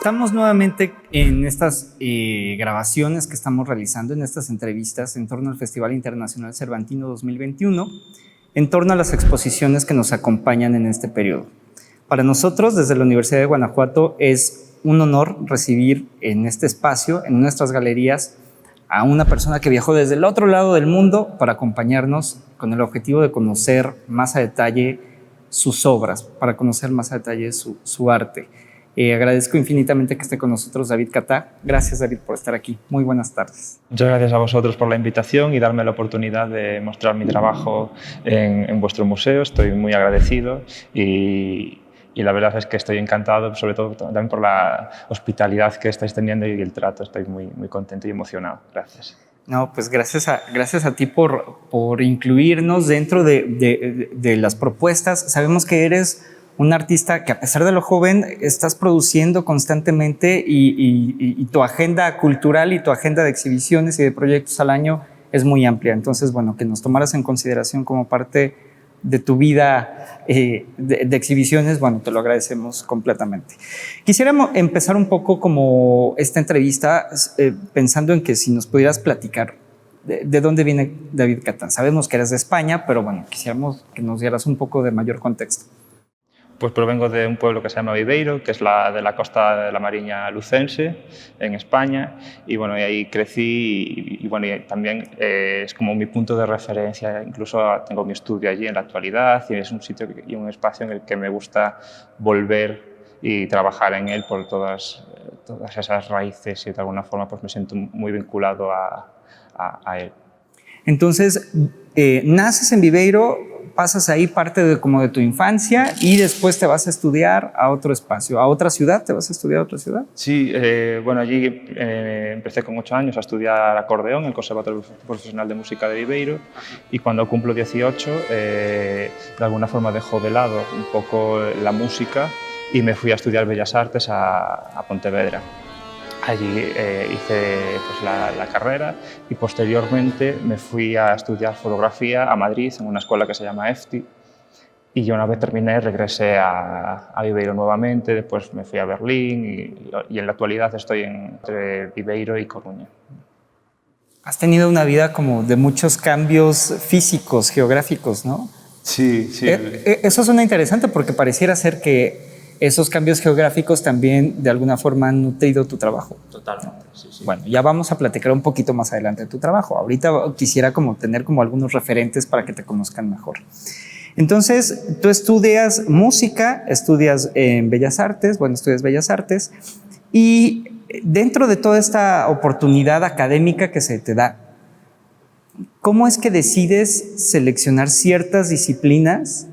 Estamos nuevamente en estas grabaciones que estamos realizando, en estas entrevistas en torno al Festival Internacional Cervantino 2021, en torno a las exposiciones que nos acompañan en este periodo. Para nosotros, desde la Universidad de Guanajuato, es un honor recibir en este espacio, en nuestras galerías, a una persona que viajó desde el otro lado del mundo para acompañarnos con el objetivo de conocer más a detalle sus obras, para conocer más a detalle su arte. Agradezco infinitamente que esté con nosotros David Catá. Gracias, David, por estar aquí. Muy buenas tardes. Muchas gracias a vosotros por la invitación y darme la oportunidad de mostrar mi trabajo en vuestro museo. Estoy muy agradecido y la verdad es que estoy encantado, sobre todo también por la hospitalidad que estáis teniendo y el trato. Estoy muy contento y emocionado. Gracias. No, pues gracias a ti por incluirnos dentro de las propuestas. Sabemos que eres un artista que, a pesar de lo joven, estás produciendo constantemente y tu agenda cultural y tu agenda de exhibiciones y de proyectos al año es muy amplia. Entonces, bueno, que nos tomaras en consideración como parte de tu vida de exhibiciones, bueno, te lo agradecemos completamente. Quisiéramos empezar un poco como esta entrevista pensando en que si nos pudieras platicar de dónde viene David Catá. Sabemos que eres de España, pero bueno, quisiéramos que nos dieras un poco de mayor contexto. Pues provengo de un pueblo que se llama Viveiro, que es de la costa de la Mariña lucense, en España, y bueno, y ahí crecí y bueno, y también es como mi punto de referencia. Incluso tengo mi estudio allí en la actualidad y es un sitio y un espacio en el que me gusta volver y trabajar en él por todas esas raíces, y de alguna forma pues me siento muy vinculado a él. Entonces, naces en Viveiro, pasas ahí parte de tu infancia y después te vas a estudiar a otro espacio, a otra ciudad. ¿Te vas a estudiar a otra ciudad? Sí, bueno, allí empecé con 8 años a estudiar acordeón en el Conservatorio Profesional de Música de Viveiro, y cuando cumplo 18, de alguna forma dejo de lado un poco la música y me fui a estudiar Bellas Artes a Pontevedra. Allí hice pues, la carrera y posteriormente me fui a estudiar fotografía a Madrid, en una escuela que se llama EFTI, y yo una vez terminé regresé a Viveiro nuevamente. Después me fui a Berlín y en la actualidad estoy entre Viveiro y Coruña. Has tenido una vida como de muchos cambios físicos, geográficos, ¿no? Sí, sí. Eso suena interesante porque pareciera ser que esos cambios geográficos también de alguna forma han nutrido tu trabajo. Totalmente, sí, sí. Bueno, ya vamos a platicar un poquito más adelante de tu trabajo. Ahorita quisiera tener algunos referentes para que te conozcan mejor. Entonces, tú estudias música, estudias en Bellas Artes, estudias Bellas Artes, y dentro de toda esta oportunidad académica que se te da, ¿cómo es que decides seleccionar ciertas disciplinas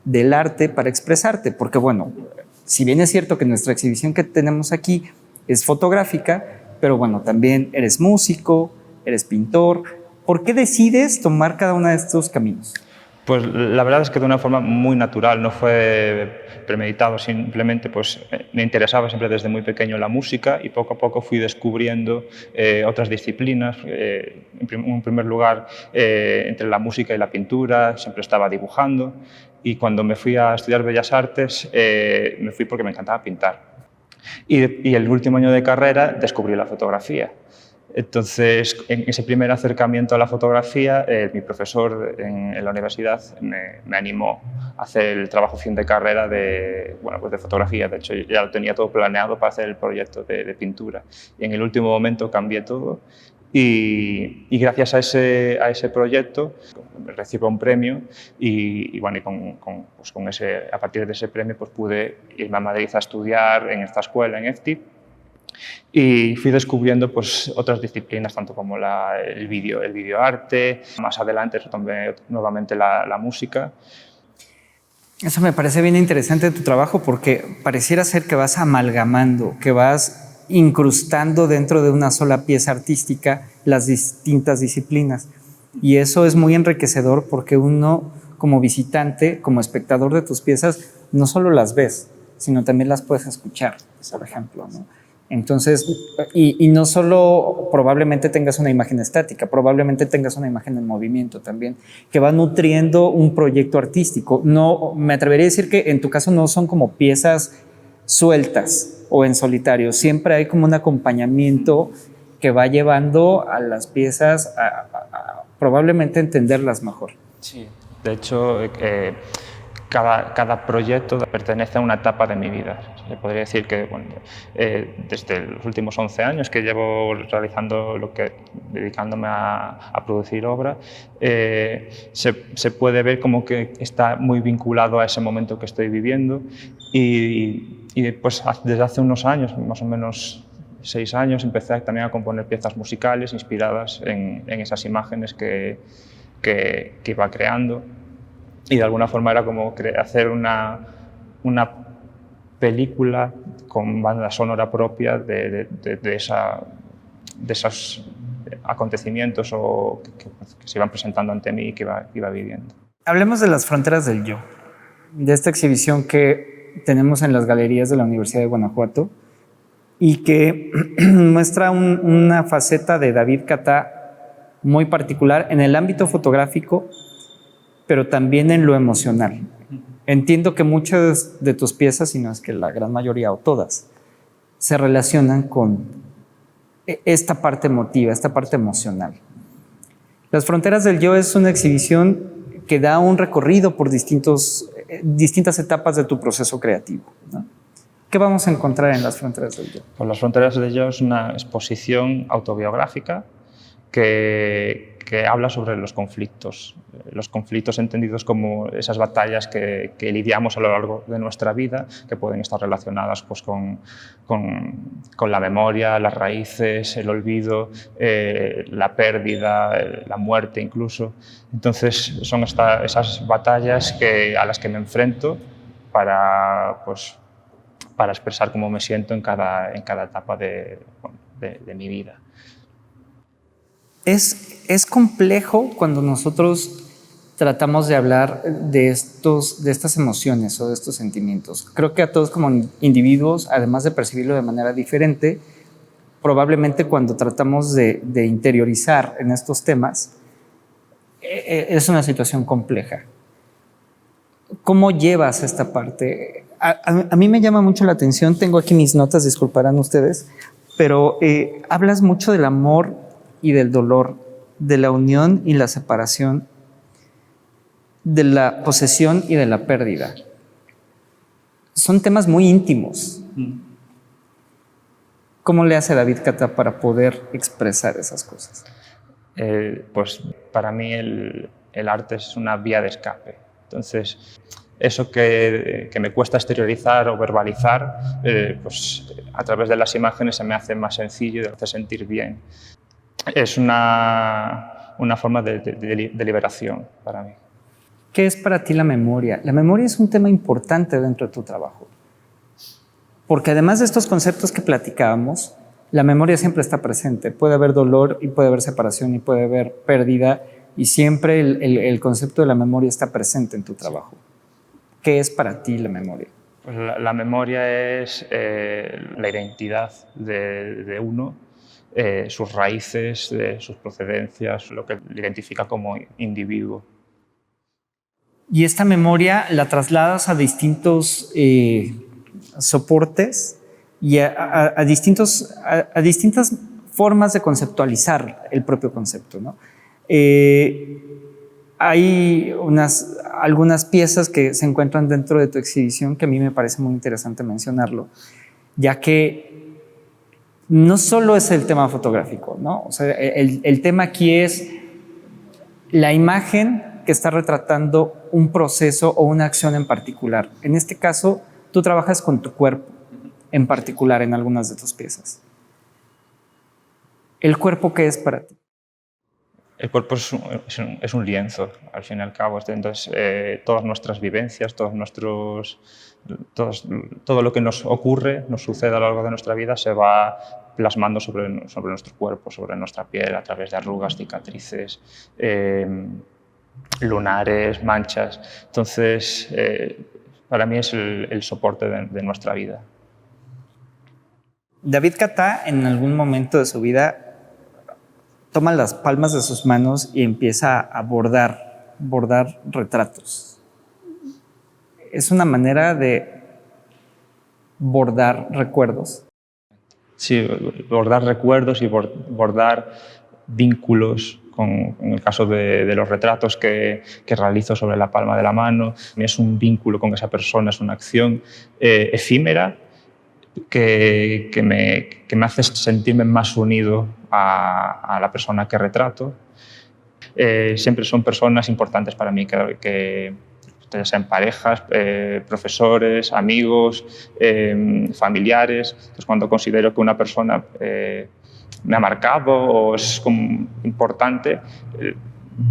del arte para expresarte? Porque bueno, si bien es cierto que nuestra exhibición que tenemos aquí es fotográfica, pero bueno, también eres músico, eres pintor. ¿Por qué decides tomar cada uno de estos caminos? Pues la verdad es que de una forma muy natural, no fue premeditado, simplemente pues me interesaba siempre desde muy pequeño la música y poco a poco fui descubriendo otras disciplinas. En primer lugar, entre la música y la pintura, siempre estaba dibujando, y cuando me fui a estudiar Bellas Artes me fui porque me encantaba pintar. Y el último año de carrera descubrí la fotografía. Entonces, en ese primer acercamiento a la fotografía, mi profesor en la universidad me animó a hacer el trabajo fin de carrera de fotografía. De hecho, ya lo tenía todo planeado para hacer el proyecto de pintura. Y en el último momento cambié todo y gracias a ese proyecto recibo un premio y a partir de ese premio pues, pude irme a Madrid a estudiar en esta escuela, en EFTI. Y fui descubriendo pues, otras disciplinas, tanto como el videoarte. Más adelante retomé nuevamente la música. Eso me parece bien interesante de tu trabajo, porque pareciera ser que vas amalgamando, que vas incrustando dentro de una sola pieza artística las distintas disciplinas. Y eso es muy enriquecedor porque uno, como visitante, como espectador de tus piezas, no solo las ves, sino también las puedes escuchar, por ejemplo, ¿no? Entonces, y no solo probablemente tengas una imagen estática, probablemente tengas una imagen en movimiento también, que va nutriendo un proyecto artístico. No, me atrevería a decir que en tu caso no son como piezas sueltas, o en solitario. Siempre hay como un acompañamiento que va llevando a las piezas a probablemente entenderlas mejor. Sí. De hecho, cada proyecto pertenece a una etapa de mi vida. Se podría decir que bueno, desde los últimos 11 años que llevo realizando dedicándome a producir obra, se puede ver como que está muy vinculado a ese momento que estoy viviendo y pues desde hace unos años, más o menos 6 años, empecé también a componer piezas musicales inspiradas en esas imágenes que iba creando. Y de alguna forma era como hacer una película con banda sonora propia de esos acontecimientos que se iban presentando ante mí y que iba viviendo. Hablemos de las fronteras del yo, de esta exhibición que tenemos en las galerías de la Universidad de Guanajuato y que muestra una faceta de David Catá muy particular en el ámbito fotográfico, pero también en lo emocional. Entiendo que muchas de tus piezas, si no es que la gran mayoría o todas, se relacionan con esta parte emotiva, esta parte emocional. Las fronteras del yo es una exhibición que da un recorrido por distintas etapas de tu proceso creativo, ¿no? ¿Qué vamos a encontrar en las fronteras del yo? Pues las fronteras del yo es una exposición autobiográfica que habla sobre los conflictos entendidos como esas batallas que lidiamos a lo largo de nuestra vida, que pueden estar relacionadas pues, con la memoria, las raíces, el olvido, la pérdida, la muerte incluso. Entonces son esas batallas a las que me enfrento para expresar cómo me siento en cada etapa de mi vida. Es complejo cuando nosotros tratamos de hablar de estas emociones o de estos sentimientos. Creo que a todos como individuos, además de percibirlo de manera diferente, probablemente cuando tratamos de interiorizar en estos temas, es una situación compleja. ¿Cómo llevas esta parte? A mí me llama mucho la atención, tengo aquí mis notas, disculparán ustedes, pero hablas mucho del amor y del dolor, de la unión y la separación, de la posesión y de la pérdida. Son temas muy íntimos. ¿Cómo le hace David Catá para poder expresar esas cosas? Pues para mí el arte es una vía de escape. Entonces, eso que me cuesta exteriorizar o verbalizar, pues a través de las imágenes se me hace más sencillo y me hace sentir bien. Es una forma de liberación para mí. ¿Qué es para ti la memoria? La memoria es un tema importante dentro de tu trabajo, porque además de estos conceptos que platicábamos, la memoria siempre está presente. Puede haber dolor y puede haber separación y puede haber pérdida y siempre el concepto de la memoria está presente en tu trabajo. ¿Qué es para ti la memoria? Pues la memoria es la identidad de uno, sus raíces, sus procedencias, lo que le identifica como individuo. Y esta memoria la trasladas a distintos soportes y a distintas formas de conceptualizar el propio concepto, ¿no? Hay algunas piezas que se encuentran dentro de tu exhibición que a mí me parece muy interesante mencionarlo, ya que no solo es el tema fotográfico, ¿no? O sea, el tema aquí es la imagen que está retratando un proceso o una acción en particular. En este caso, tú trabajas con tu cuerpo en particular en algunas de tus piezas. ¿El cuerpo qué es para ti? El cuerpo es un lienzo, al fin y al cabo. Entonces, todas nuestras vivencias, todo lo que nos ocurre, nos sucede a lo largo de nuestra vida, se va plasmando sobre nuestro cuerpo, sobre nuestra piel, a través de arrugas, cicatrices, lunares, manchas. Entonces, para mí es el soporte de nuestra vida. David Catá, en algún momento de su vida, toma las palmas de sus manos y empieza a bordar retratos. Es una manera de bordar recuerdos. Sí, bordar recuerdos y bordar vínculos, en el caso de los retratos que realizo sobre la palma de la mano. Es un vínculo con esa persona, es una acción efímera que me hace sentirme más unido a la persona que retrato. Siempre son personas importantes para mí, que ya sean parejas, profesores, amigos, familiares. Entonces, cuando considero que una persona me ha marcado o es como importante,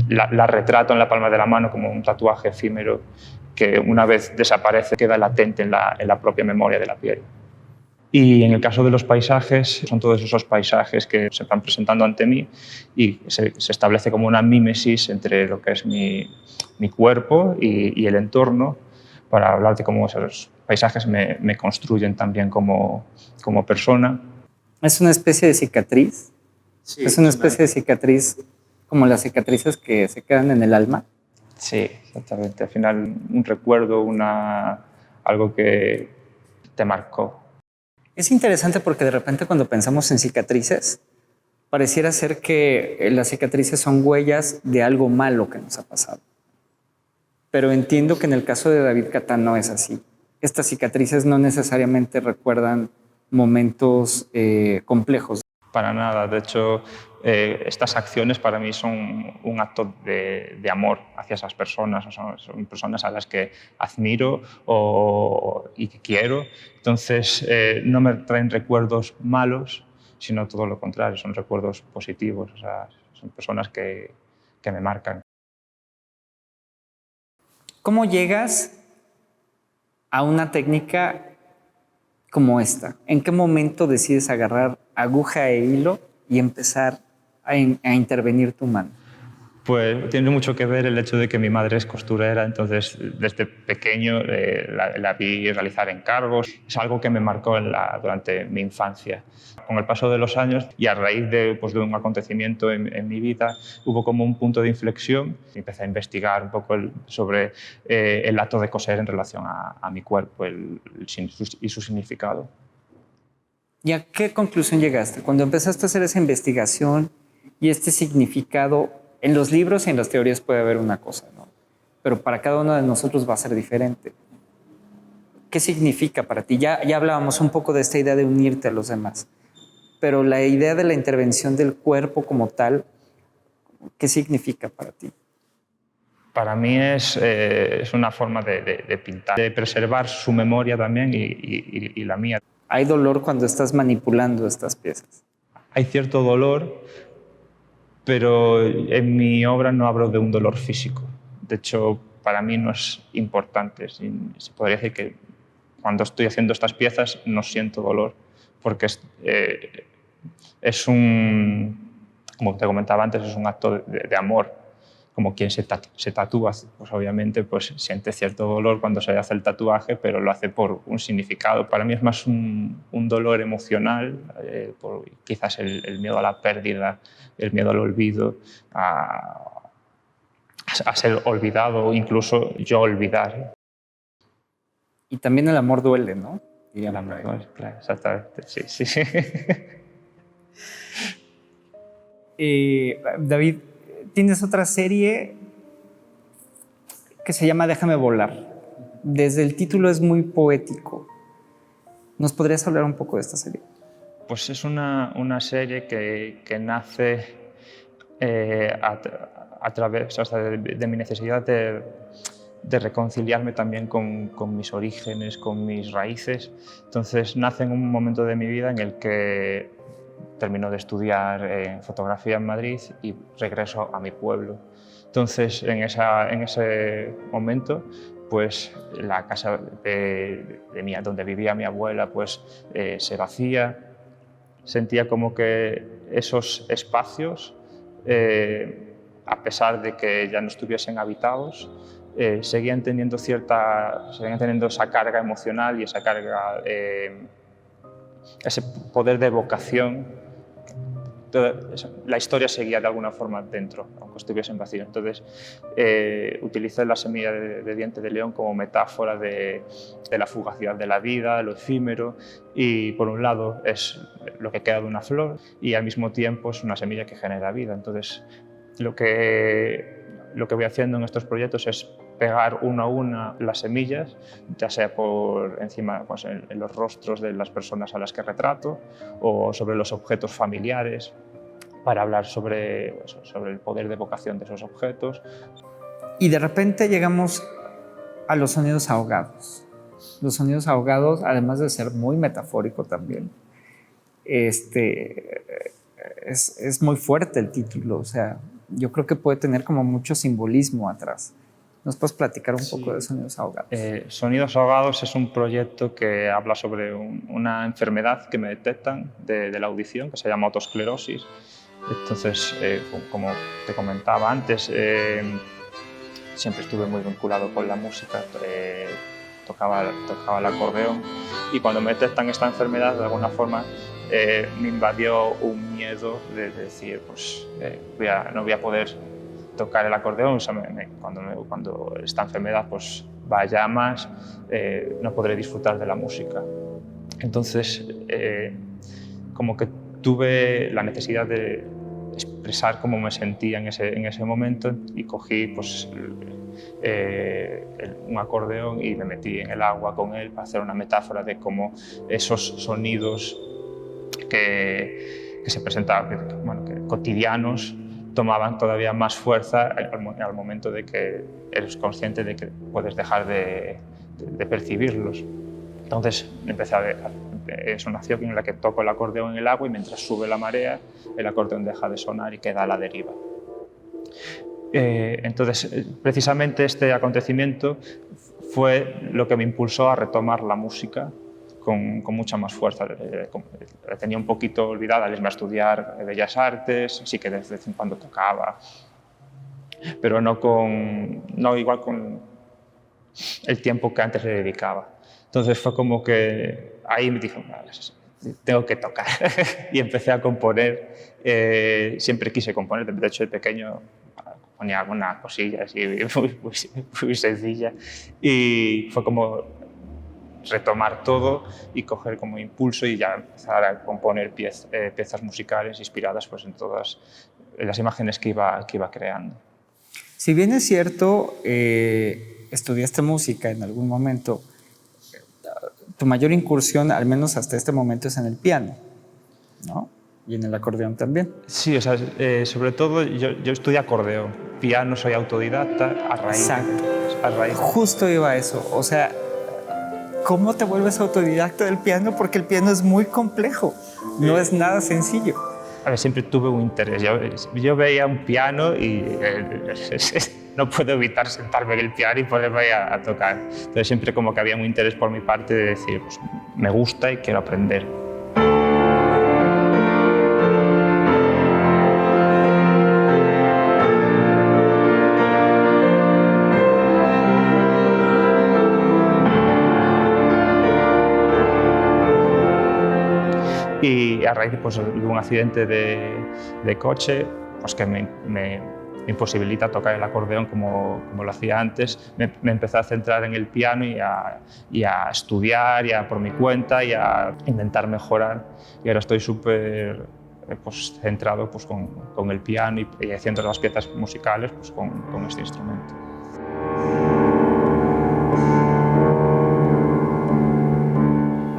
la retrato en la palma de la mano como un tatuaje efímero que una vez desaparece queda latente en la propia memoria de la piel. Y en el caso de los paisajes, son todos esos paisajes que se van presentando ante mí y se establece como una mímesis entre lo que es mi cuerpo y el entorno, para hablar de cómo esos paisajes me construyen también como persona. ¿Es una especie de cicatriz? Sí, ¿es una especie de cicatriz como las cicatrices que se quedan en el alma? Sí, exactamente. Al final, un recuerdo, algo que te marcó. Es interesante porque de repente cuando pensamos en cicatrices, pareciera ser que las cicatrices son huellas de algo malo que nos ha pasado. Pero entiendo que en el caso de David Catán no es así. Estas cicatrices no necesariamente recuerdan momentos complejos. Para nada. De hecho, estas acciones para mí son un acto de amor hacia esas personas. Son personas a las que admiro y que quiero. Entonces, no me traen recuerdos malos, sino todo lo contrario, son recuerdos positivos. O sea, son personas que me marcan. ¿Cómo llegas a una técnica como esta? ¿En qué momento decides agarrar aguja e hilo y empezar a intervenir tu mano? Pues tiene mucho que ver el hecho de que mi madre es costurera, entonces desde pequeño la vi realizar encargos. Es algo que me marcó durante mi infancia. Con el paso de los años y a raíz de un acontecimiento en mi vida, hubo como un punto de inflexión. Empecé a investigar un poco sobre el acto de coser en relación a mi cuerpo y su significado. ¿Y a qué conclusión llegaste? Cuando empezaste a hacer esa investigación y este significado, en los libros y en las teorías puede haber una cosa, ¿no? Pero para cada uno de nosotros va a ser diferente. ¿Qué significa para ti? Ya hablábamos un poco de esta idea de unirte a los demás, pero la idea de la intervención del cuerpo como tal, ¿qué significa para ti? Para mí es una forma de pintar, de preservar su memoria también y la mía. ¿Hay dolor cuando estás manipulando estas piezas? Hay cierto dolor, pero en mi obra no hablo de un dolor físico. De hecho, para mí no es importante. Se podría decir que cuando estoy haciendo estas piezas no siento dolor, porque como te comentaba antes, es un acto de amor. Como quien se tatúa, pues obviamente pues siente cierto dolor cuando se hace el tatuaje, pero lo hace por un significado. Para mí es más un dolor emocional, por quizás el miedo a la pérdida, el miedo al olvido, a ser olvidado o incluso yo olvidar. Y también el amor duele, ¿no? El amor duele, claro, exactamente, sí. David, tienes otra serie que se llama Déjame volar. Desde el título es muy poético. ¿Nos podrías hablar un poco de esta serie? Pues es una serie que nace a través de mi necesidad de reconciliarme también con mis orígenes, con mis raíces. Entonces nace en un momento de mi vida en el que termino de estudiar fotografía en Madrid y regreso a mi pueblo. Entonces, en ese momento, pues la casa donde vivía mi abuela pues, se vacía. Sentía como que esos espacios, a pesar de que ya no estuviesen habitados, seguían teniendo esa carga emocional y esa carga, ese poder de evocación la historia seguía de alguna forma dentro, aunque estuviesen vacíos. Entonces, utilicé la semilla de diente de león como metáfora de la fugacidad de la vida, de lo efímero, y por un lado es lo que queda de una flor y al mismo tiempo es una semilla que genera vida. Entonces, lo que voy haciendo en estos proyectos es pegar una a una las semillas, ya sea por encima, pues, en los rostros de las personas a las que retrato o sobre los objetos familiares, para hablar sobre el poder de evocación de esos objetos. Y de repente llegamos a los sonidos ahogados. Los sonidos ahogados, además de ser muy metafórico también, es muy fuerte el título. O sea, yo creo que puede tener como mucho simbolismo atrás. ¿Nos puedes platicar un poco de Sonidos Ahogados? Sonidos Ahogados es un proyecto que habla sobre una enfermedad que me detectan de la audición, que se llama otosclerosis. Entonces, como te comentaba antes, siempre estuve muy vinculado con la música, tocaba el acordeón, y cuando me detectan esta enfermedad, de alguna forma, me invadió un miedo de decir, pues no voy a poder tocar el acordeón. O sea, cuando esta enfermedad pues vaya a más, no podré disfrutar de la música. Entonces, como que tuve la necesidad de expresar cómo me sentía en ese momento, y cogí pues, un acordeón y me metí en el agua con él para hacer una metáfora de cómo esos sonidos que se presentaban, bueno, que cotidianos, tomaban todavía más fuerza al momento de que eres consciente de que puedes dejar de percibirlos. Entonces empecé a ver, es una acción en la que toco el acordeón en el agua y mientras sube la marea el acordeón deja de sonar y queda a la deriva. Entonces, precisamente este acontecimiento fue lo que me impulsó a retomar la música con mucha más fuerza. La tenía un poquito olvidada al irme a estudiar Bellas Artes, sí que de vez en cuando tocaba, pero no igual con el tiempo que antes le dedicaba. Entonces fue como que ahí me dije, tengo que tocar y empecé a componer. Siempre quise componer, de hecho de pequeño ponía alguna cosilla así muy sencilla, y fue como retomar todo y coger como impulso y ya empezar a componer piezas musicales inspiradas pues, en todas las imágenes que iba creando. Si bien es cierto, estudiaste música en algún momento, tu mayor incursión, al menos hasta este momento, es en el piano, ¿no? Y en el acordeón también. Sí, o sea, sobre todo yo estudié acordeón. Piano soy autodidacta a raíz. Exacto. Justo iba a eso. O sea, ¿cómo te vuelves autodidacta del piano? Porque el piano es muy complejo, no es nada sencillo. A ver, siempre tuve un interés. Yo veía un piano y no puedo evitar sentarme en el piano y ponerme a tocar. Entonces siempre como que había un interés por mi parte de decir, pues me gusta y quiero aprender. Y a raíz pues, de un accidente de coche pues, que me imposibilita tocar el acordeón como lo hacía antes, me empecé a centrar en el piano y a estudiar ya por mi cuenta y a intentar mejorar. Y ahora estoy súper pues, centrado pues, con el piano y haciendo las piezas musicales pues, con este instrumento.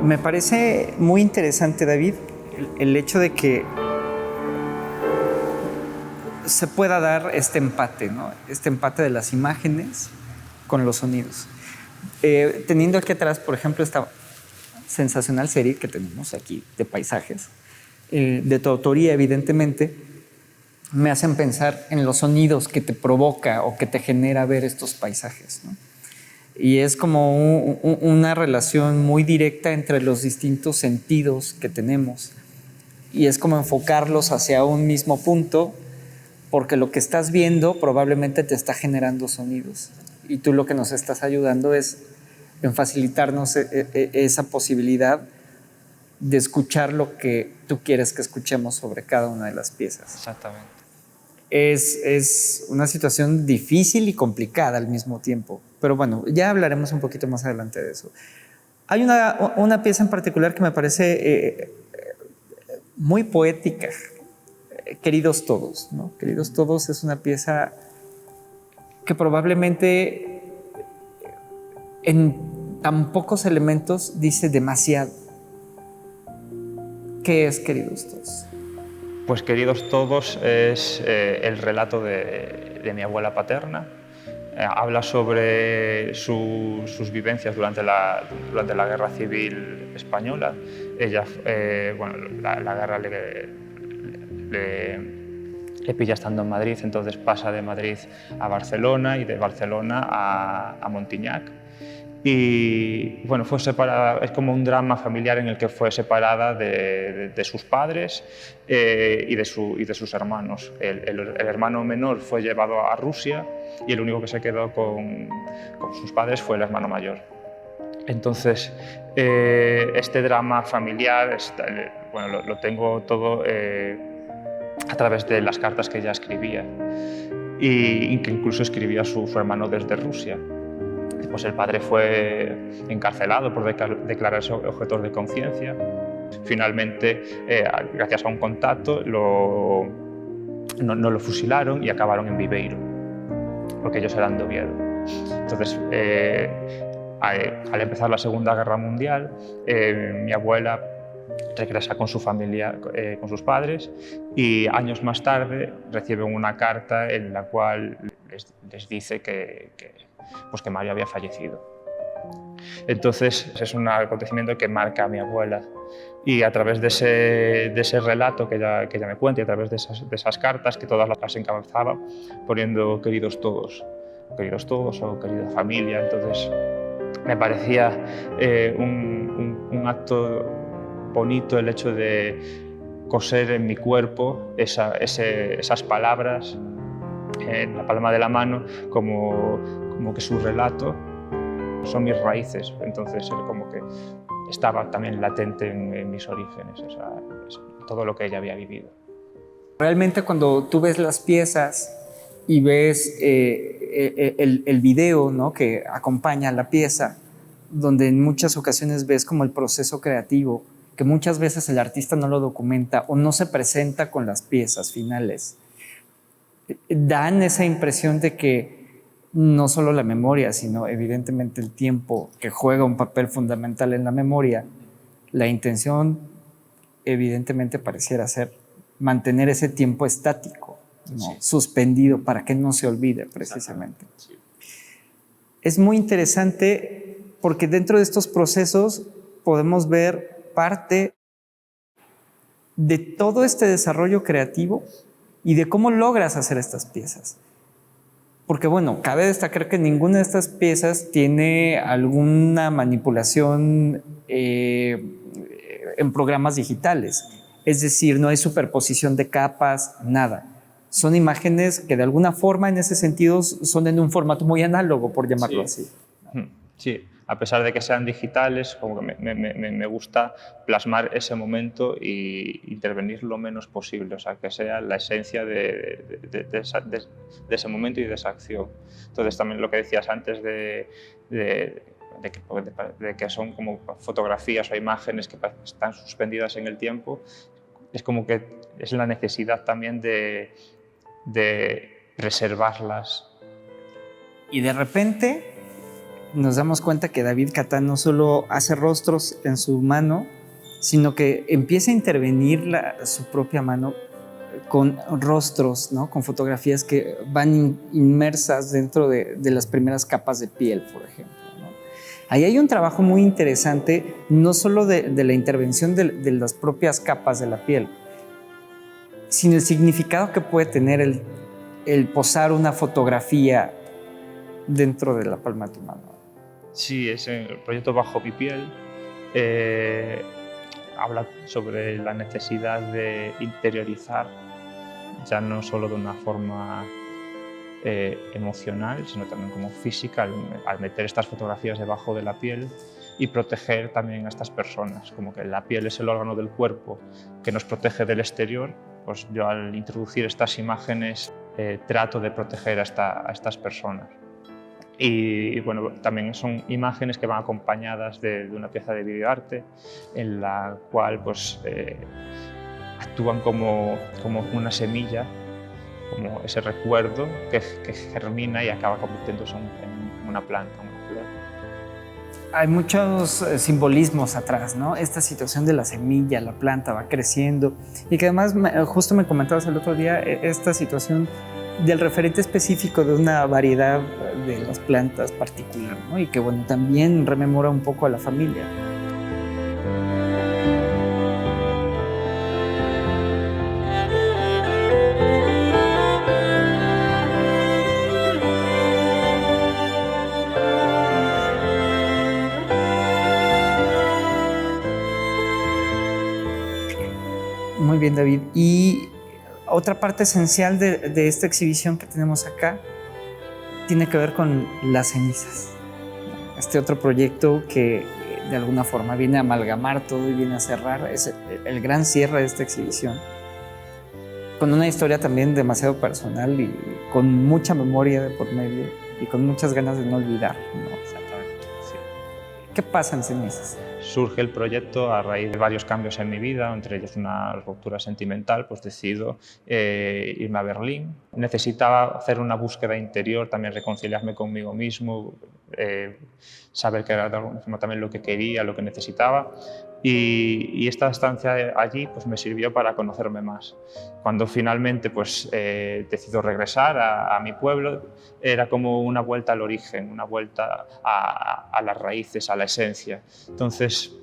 Me parece muy interesante, David, el hecho de que se pueda dar este empate, ¿no? Este empate de las imágenes con los sonidos. Teniendo aquí atrás, por ejemplo, esta sensacional serie que tenemos aquí de paisajes, de tu autoría, evidentemente, me hacen pensar en los sonidos que te provoca o que te genera ver estos paisajes, ¿no? Y es como una relación muy directa entre los distintos sentidos que tenemos. Y es como enfocarlos hacia un mismo punto, porque lo que estás viendo probablemente te está generando sonidos. Y tú lo que nos estás ayudando es en facilitarnos esa posibilidad de escuchar lo que tú quieres que escuchemos sobre cada una de las piezas. Exactamente. Es una situación difícil y complicada al mismo tiempo, pero bueno, ya hablaremos un poquito más adelante de eso. Hay una pieza en particular que me parece muy poética, Queridos Todos, ¿no? Queridos Todos es una pieza que probablemente en tan pocos elementos dice demasiado. ¿Qué es Queridos Todos? Pues Queridos Todos es el relato de mi abuela paterna. Habla sobre sus vivencias durante la Guerra Civil Española. Ella, bueno, la guerra le pilla estando en Madrid, entonces pasa de Madrid a Barcelona y de Barcelona a Montignac. Y bueno, fue separada, es como un drama familiar en el que fue separada de sus padres y de sus hermanos. El hermano menor fue llevado a Rusia y el único que se quedó con sus padres fue el hermano mayor. Entonces, este drama familiar, bueno, lo tengo todo a través de las cartas que ella escribía y que incluso escribía su hermano desde Rusia. Pues el padre fue encarcelado por declararse objetor de conciencia. Finalmente, gracias a un contacto, no lo fusilaron y acabaron en Viveiro, porque ellos eran de Oviedo. Entonces, al empezar la Segunda Guerra Mundial, mi abuela regresa con su familia, con sus padres, y años más tarde reciben una carta en la cual les dice que Mario había fallecido. Entonces es un acontecimiento que marca a mi abuela, y a través de ese relato que ella me cuenta y a través de esas cartas, que todas las encabezaba poniendo Queridos Todos o Querida Familia. Entonces me parecía un acto bonito el hecho de coser en mi cuerpo esas palabras en la palma de la mano, como que su relato son mis raíces. Entonces como que estaba también latente en mis orígenes, todo lo que ella había vivido. Realmente cuando tú ves las piezas y ves el video, ¿no?, que acompaña a la pieza, donde en muchas ocasiones ves como el proceso creativo, que muchas veces el artista no lo documenta o no se presenta con las piezas finales, dan esa impresión de que no solo la memoria, sino evidentemente el tiempo, que juega un papel fundamental en la memoria, la intención evidentemente pareciera ser mantener ese tiempo estático, ¿no?, sí, suspendido, para que no se olvide precisamente. Sí. Es muy interesante porque dentro de estos procesos podemos ver parte de todo este desarrollo creativo y de cómo logras hacer estas piezas. Porque bueno, cabe destacar que ninguna de estas piezas tiene alguna manipulación en programas digitales. Es decir, no hay superposición de capas, nada. Son imágenes que de alguna forma en ese sentido son en un formato muy análogo, por llamarlo así. Sí, a pesar de que sean digitales, como que me gusta plasmar ese momento e intervenir lo menos posible, o sea, que sea la esencia de ese momento y de esa acción. Entonces también lo que decías antes de que son como fotografías o imágenes que están suspendidas en el tiempo, es como que es la necesidad también de preservarlas. Y de repente nos damos cuenta que David Catán no solo hace rostros en su mano, sino que empieza a intervenir su propia mano con rostros, ¿no?, con fotografías que van inmersas dentro de las primeras capas de piel, por ejemplo, ¿no? Ahí hay un trabajo muy interesante, no solo de la intervención de las propias capas de la piel, sino el significado que puede tener el posar una fotografía dentro de la palma de tu mano. Sí, es el proyecto Bajo mi piel. Habla sobre la necesidad de interiorizar, ya no solo de una forma emocional, sino también como física, al meter estas fotografías debajo de la piel y proteger también a estas personas, como que la piel es el órgano del cuerpo que nos protege del exterior, pues yo al introducir estas imágenes trato de proteger a estas personas. Y bueno, también son imágenes que van acompañadas de una pieza de videoarte en la cual pues, actúan como una semilla, como ese recuerdo que germina y acaba convirtiéndose en una planta, una flor. Hay muchos simbolismos atrás, ¿no? Esta situación de la semilla, la planta va creciendo y que además, justo me comentabas el otro día, esta situación del referente específico de una variedad de las plantas particular, ¿no? Y que bueno, también rememora un poco a la familia. Muy bien, David. Y otra parte esencial de esta exhibición que tenemos acá tiene que ver con las cenizas. Este otro proyecto que de alguna forma viene a amalgamar todo y viene a cerrar, es el gran cierre de esta exhibición, con una historia también demasiado personal y con mucha memoria de por medio y con muchas ganas de no olvidar, ¿no? Exactamente, sí. ¿Qué pasa en cenizas? Surge el proyecto a raíz de varios cambios en mi vida, entre ellos una ruptura sentimental, pues decido irme a Berlín. Necesitaba hacer una búsqueda interior, también reconciliarme conmigo mismo, saber que era de alguna forma también lo que quería, lo que necesitaba. Y esta estancia allí pues, me sirvió para conocerme más. Cuando finalmente pues, decido regresar a mi pueblo, era como una vuelta al origen, una vuelta a las raíces, a la esencia. Entonces,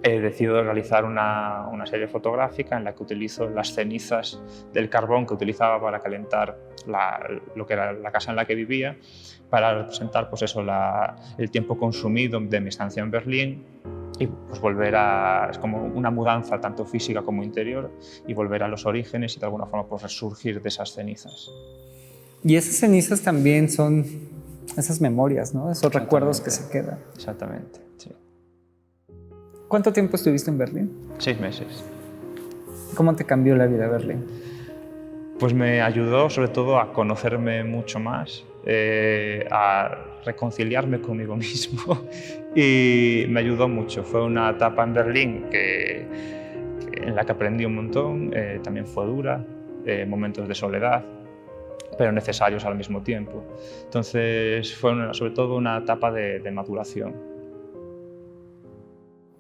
decido realizar una serie fotográfica en la que utilizo las cenizas del carbón que utilizaba para calentar lo que era la casa en la que vivía, para representar pues eso, el tiempo consumido de mi estancia en Berlín y pues volver es como una mudanza tanto física como interior y volver a los orígenes y de alguna forma pues resurgir de esas cenizas. Y esas cenizas también son esas memorias, ¿no? Esos recuerdos que se quedan. Exactamente, sí. ¿Cuánto tiempo estuviste en Berlín? 6 meses. ¿Cómo te cambió la vida Berlín? Pues me ayudó sobre todo a conocerme mucho más, a reconciliarme conmigo mismo y me ayudó mucho. Fue una etapa en Berlín en la que aprendí un montón, también fue dura, momentos de soledad, pero necesarios al mismo tiempo. Entonces fue sobre todo una etapa de maduración.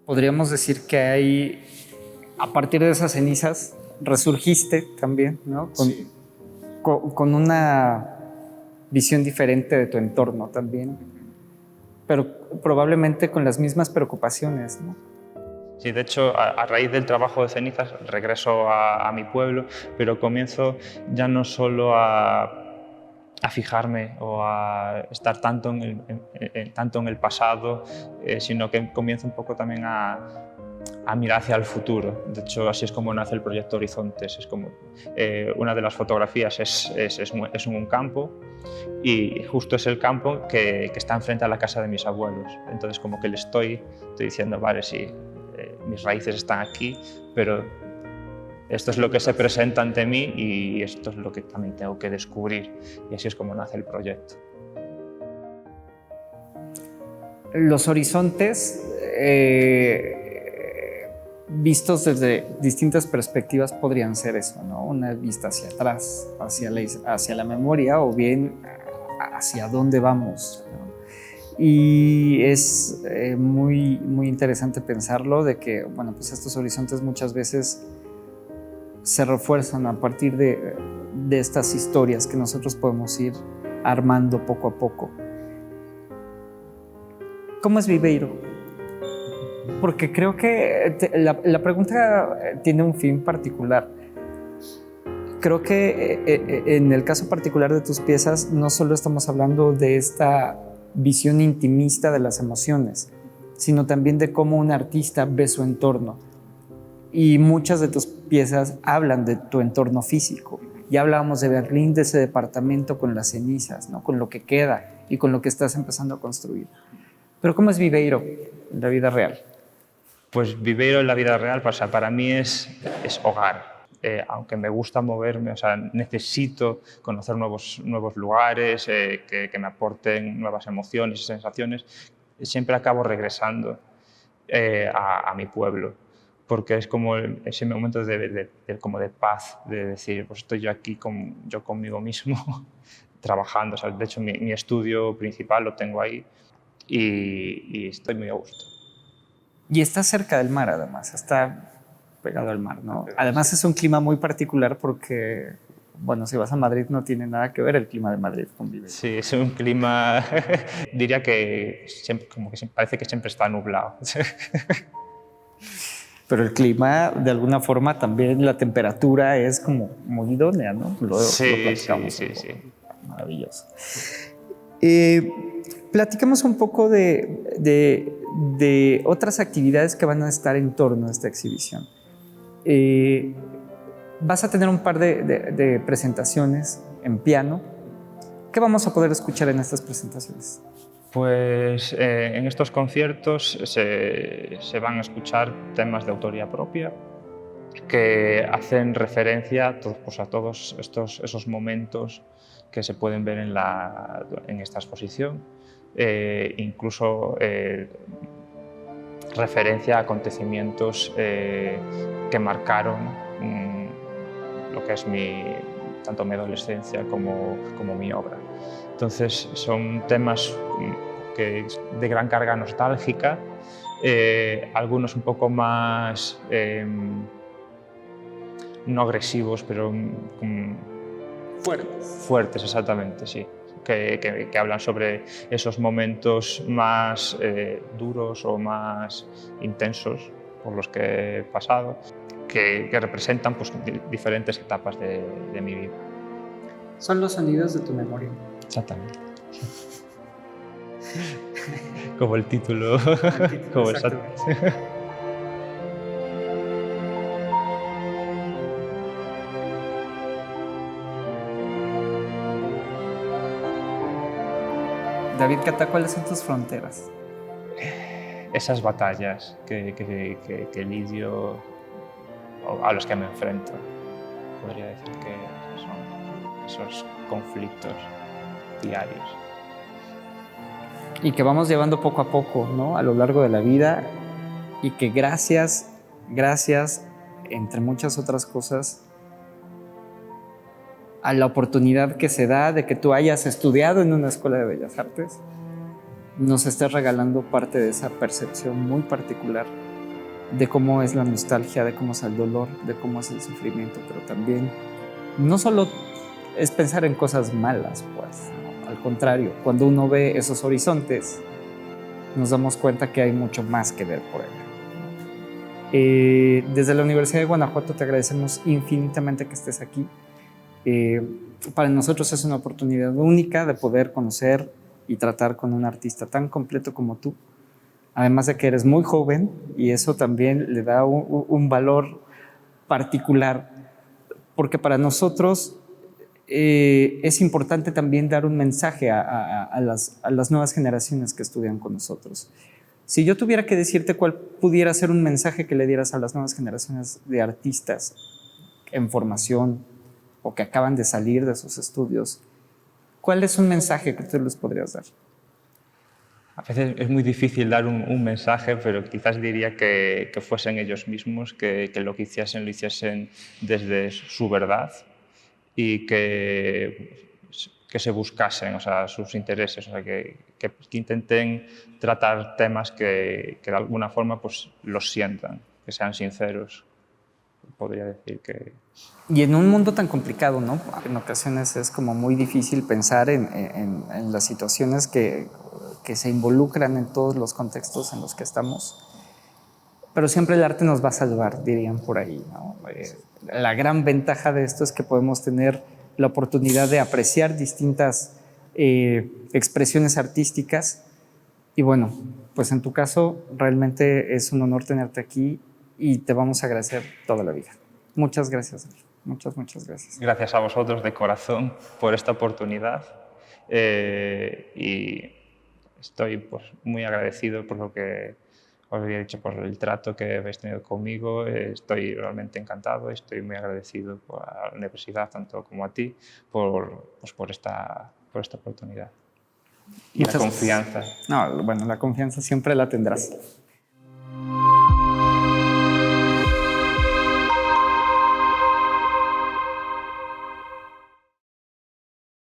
Podríamos decir que a partir de esas cenizas, resurgiste también, ¿no? Sí. Con una visión diferente de tu entorno también, pero probablemente con las mismas preocupaciones, ¿no? Sí, de hecho, a raíz del trabajo de cenizas regreso a mi pueblo, pero comienzo ya no solo a fijarme o a estar tanto en el pasado, sino que comienzo un poco también a mirar hacia el futuro. De hecho, así es como nace el proyecto Horizontes. Es como, una de las fotografías es un campo y justo es el campo que está enfrente a la casa de mis abuelos. Entonces, como que le estoy diciendo, vale, sí, mis raíces están aquí, pero esto es lo que se presenta ante mí y esto es lo que también tengo que descubrir. Y así es como nace el proyecto. Los horizontes, vistos desde distintas perspectivas, podrían ser eso, ¿no? Una vista hacia atrás, hacia la memoria, o bien hacia dónde vamos, ¿no? Y es muy, muy interesante pensarlo, de que, bueno, pues estos horizontes muchas veces se refuerzan a partir de estas historias que nosotros podemos ir armando poco a poco. ¿Cómo es Viveiro? Porque creo que la pregunta tiene un fin particular. Creo que en el caso particular de tus piezas no solo estamos hablando de esta visión intimista de las emociones, sino también de cómo un artista ve su entorno. Y muchas de tus piezas hablan de tu entorno físico, Ya hablábamos de Berlín, de ese departamento con las cenizas, ¿no? Con lo que queda y con lo que estás empezando a construir. Pero ¿cómo es Viveiro en la vida real? Pues Viveiro en la vida real, o sea, para mí es hogar. Aunque me gusta moverme, o sea, necesito conocer nuevos lugares, que me aporten nuevas emociones y sensaciones, siempre acabo regresando a mi pueblo, porque es como ese momento como de paz, de decir, pues estoy yo aquí yo conmigo mismo, trabajando. O sea, de hecho, mi estudio principal lo tengo ahí y estoy muy a gusto. Y está cerca del mar, además, está pegado al mar, ¿no? Además es un clima muy particular porque, bueno, si vas a Madrid no tiene nada que ver el clima de Madrid con Viveiro. Sí, es un clima, diría que siempre, como que parece que siempre está nublado. Pero el clima, de alguna forma, también la temperatura es como muy idónea, ¿no? Lo platicamos. Sí. Maravilloso. Platicamos un poco de otras actividades que van a estar en torno a esta exhibición. Vas a tener un par de presentaciones en piano. ¿Qué vamos a poder escuchar en estas presentaciones? Pues en estos conciertos se van a escuchar temas de autoría propia que hacen referencia a todos esos momentos que se pueden ver en esta exposición, incluso referencia a acontecimientos que marcaron lo que es tanto mi adolescencia como mi obra. Entonces son temas de gran carga nostálgica, algunos un poco más no agresivos, pero fuertes, exactamente, sí. Que hablan sobre esos momentos más duros o más intensos por los que he pasado, que representan pues, diferentes etapas de mi vida. Son los sonidos de tu memoria. Exactamente. Como el título. Como exactamente. David Cata, ¿cuáles son tus fronteras? Esas batallas que lidio, o a los que me enfrento, podría decir que son esos conflictos diarios. Y que vamos llevando poco a poco, ¿no? A lo largo de la vida, y que gracias, entre muchas otras cosas, a la oportunidad que se da de que tú hayas estudiado en una escuela de Bellas Artes, nos estés regalando parte de esa percepción muy particular de cómo es la nostalgia, de cómo es el dolor, de cómo es el sufrimiento, pero también no solo es pensar en cosas malas, pues, ¿no? Al contrario, cuando uno ve esos horizontes, nos damos cuenta que hay mucho más que ver por ello. Desde la Universidad de Guanajuato te agradecemos infinitamente que estés aquí. Para nosotros es una oportunidad única de poder conocer y tratar con un artista tan completo como tú, además de que eres muy joven y eso también le da un valor particular, porque para nosotros es importante también dar un mensaje a las nuevas generaciones que estudian con nosotros. Si yo tuviera que decirte cuál pudiera ser un mensaje que le dieras a las nuevas generaciones de artistas en formación o que acaban de salir de sus estudios, ¿cuál es un mensaje que tú les podrías dar? A veces es muy difícil dar un mensaje, pero quizás diría que fuesen ellos mismos, que lo que hiciesen lo hiciesen desde su verdad y que se buscasen, o sea, sus intereses, o sea, que intenten tratar temas que de alguna forma pues, los sientan, que sean sinceros. Podría decir que... Y en un mundo tan complicado, ¿no? En ocasiones es como muy difícil pensar en las situaciones que se involucran en todos los contextos en los que estamos, pero siempre el arte nos va a salvar, dirían por ahí, ¿no? La gran ventaja de esto es que podemos tener la oportunidad de apreciar distintas expresiones artísticas y bueno, pues en tu caso realmente es un honor tenerte aquí y te vamos a agradecer toda la vida. Muchas gracias. Muchas, muchas gracias. Gracias a vosotros de corazón por esta oportunidad y estoy pues, muy agradecido por lo que os había dicho, por el trato que habéis tenido conmigo. Estoy realmente encantado y estoy muy agradecido a la universidad, tanto como a ti, por esta oportunidad. Y la confianza. No, bueno, la confianza siempre la tendrás.